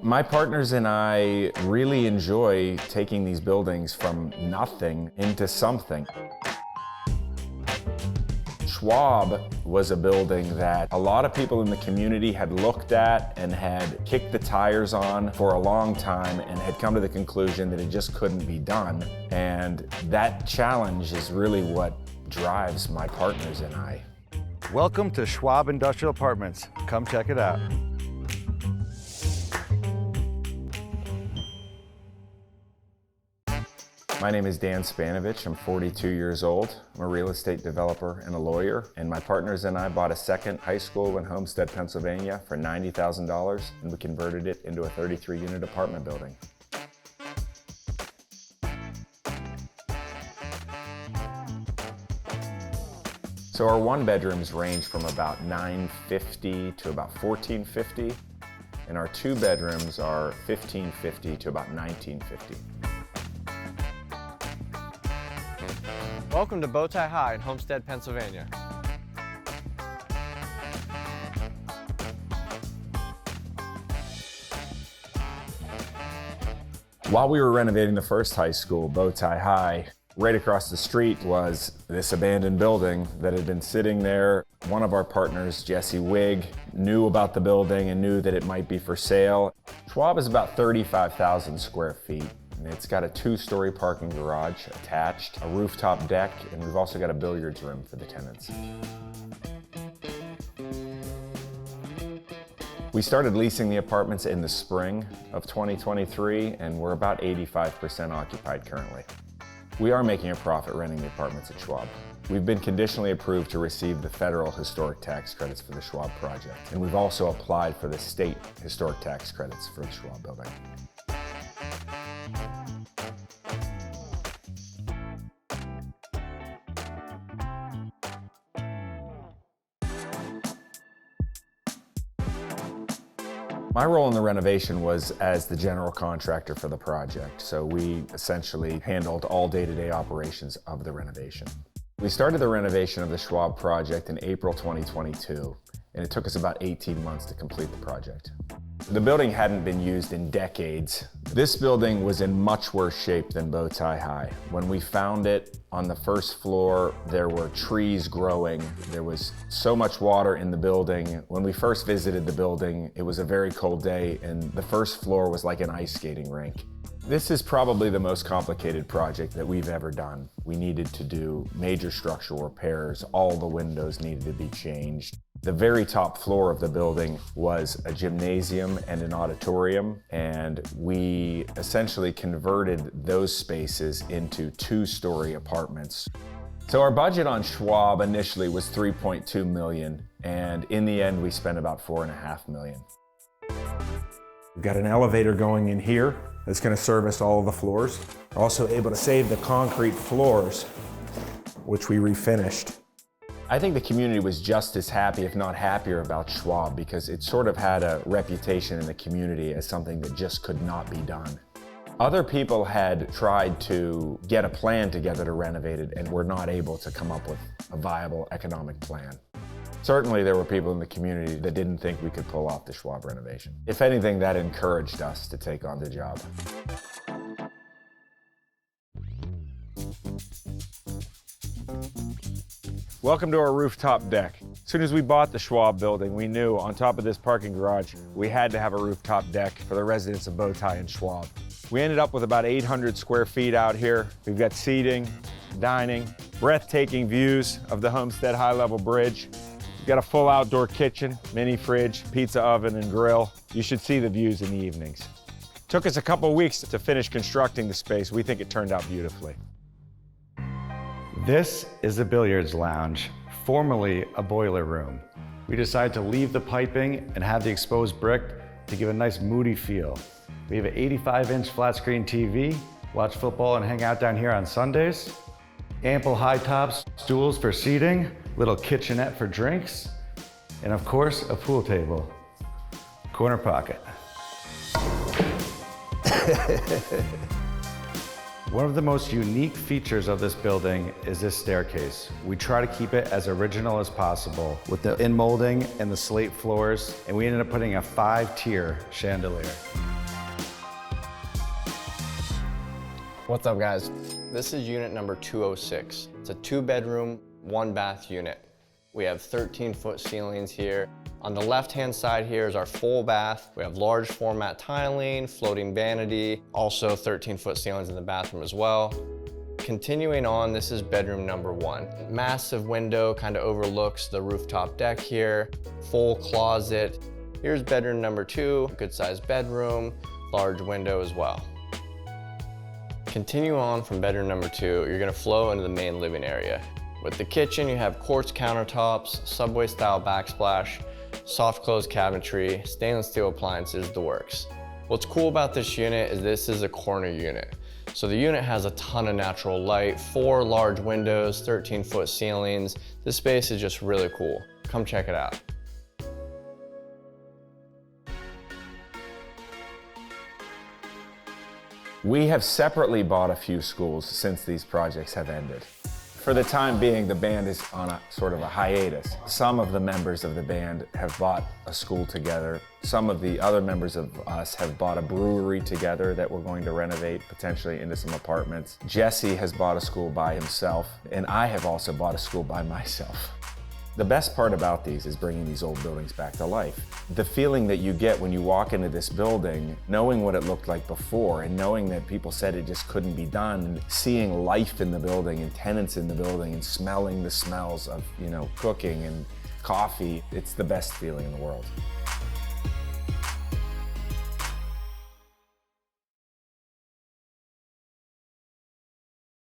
My partners and I really enjoy taking these buildings from nothing into something. Schwab was a building that a lot of people in the community had looked at and had kicked the tires on for a long time and had come to the conclusion that it just couldn't be done. And that challenge is really what drives my partners and I. Welcome to Schwab Industrial Apartments. Come check it out. My name is Dan Spanovich. I'm 42 years old. I'm a real estate developer and a lawyer, and my partners and I bought a second high school in Homestead, Pennsylvania for $90,000, and we converted it into a 33-unit apartment building. So our one bedrooms range from about $950 to about $1,450, and our two bedrooms are $1,550 to about $1,950. Welcome to Bowtie High in Homestead, Pennsylvania. While we were renovating the first high school, Bowtie High, right across the street was this abandoned building that had been sitting there. One of our partners, Jesse Wig, knew about the building and knew that it might be for sale. Schwab is about 35,000 square feet. It's got a two-story parking garage attached, a rooftop deck, and we've also got a billiards room for the tenants. We started leasing the apartments in the spring of 2023, and we're about 85% occupied currently. We are making a profit renting the apartments at Schwab. We've been conditionally approved to receive the federal historic tax credits for the Schwab project, and we've also applied for the state historic tax credits for the Schwab building. My role in the renovation was as the general contractor for the project, so we essentially handled all day-to-day operations of the renovation. We started the renovation of the Schwab project in April 2022, and it took us about 18 months to complete the project. The building hadn't been used in decades. This building was in much worse shape than Bowtie High. When we found it on the first floor, there were trees growing. There was so much water in the building. When we first visited the building, it was a very cold day, and the first floor was like an ice skating rink. This is probably the most complicated project that we've ever done. We needed to do major structural repairs. All the windows needed to be changed. The very top floor of the building was a gymnasium and an auditorium, and we essentially converted those spaces into two-story apartments. So our budget on Schwab initially was $3.2 million, and in the end we spent about $4.5 million. We've got an elevator going in here that's going to service all of the floors. We're also able to save the concrete floors, which we refinished. I think the community was just as happy, if not happier, about Schwab because it sort of had a reputation in the community as something that just could not be done. Other people had tried to get a plan together to renovate it and were not able to come up with a viable economic plan. Certainly there were people in the community that didn't think we could pull off the Schwab renovation. If anything, that encouraged us to take on the job. Welcome to our rooftop deck. As soon as we bought the Schwab building, we knew on top of this parking garage, we had to have a rooftop deck for the residents of Bowtie and Schwab. We ended up with about 800 square feet out here. We've got seating, dining, breathtaking views of the Homestead high-level bridge. We've got a full outdoor kitchen, mini fridge, pizza oven, and grill. You should see the views in the evenings. Took us a couple weeks to finish constructing the space. We think it turned out beautifully. This is the billiards lounge, formerly a boiler room. We decided to leave the piping and have the exposed brick to give a nice moody feel. We have an 85-inch flat screen TV, watch football and hang out down here on Sundays. Ample high tops, stools for seating, little kitchenette for drinks, and of course, a pool table. Corner pocket. One of the most unique features of this building is this staircase. We try to keep it as original as possible with the in-molding and the slate floors, and we ended up putting a 5-tier chandelier. What's up, guys? This is unit number 206. It's a 2-bedroom, 1-bath unit. We have 13-foot ceilings here. On the left-hand side here is our full bath. We have large format tiling, floating vanity, also 13-foot ceilings in the bathroom as well. Continuing on, this is bedroom number 1. Massive window, kind of overlooks the rooftop deck here. Full closet. Here's bedroom number 2, good sized bedroom, large window as well. Continue on from bedroom number 2, you're gonna flow into the main living area. With the kitchen, you have quartz countertops, subway style backsplash, soft close cabinetry, stainless steel appliances, the works. What's cool about this unit is this is a corner unit. So the unit has a ton of natural light, 4 large windows, 13-foot ceilings. This space is just really cool. Come check it out. We have separately bought a few schools since these projects have ended. For the time being, the band is on a sort of a hiatus. Some of the members of the band have bought a school together. Some of the other members of us have bought a brewery together that we're going to renovate potentially into some apartments. Jesse has bought a school by himself, and I have also bought a school by myself. The best part about these is bringing these old buildings back to life. The feeling that you get when you walk into this building, knowing what it looked like before and knowing that people said it just couldn't be done, and seeing life in the building and tenants in the building and smelling the smells of, cooking and coffee, it's the best feeling in the world.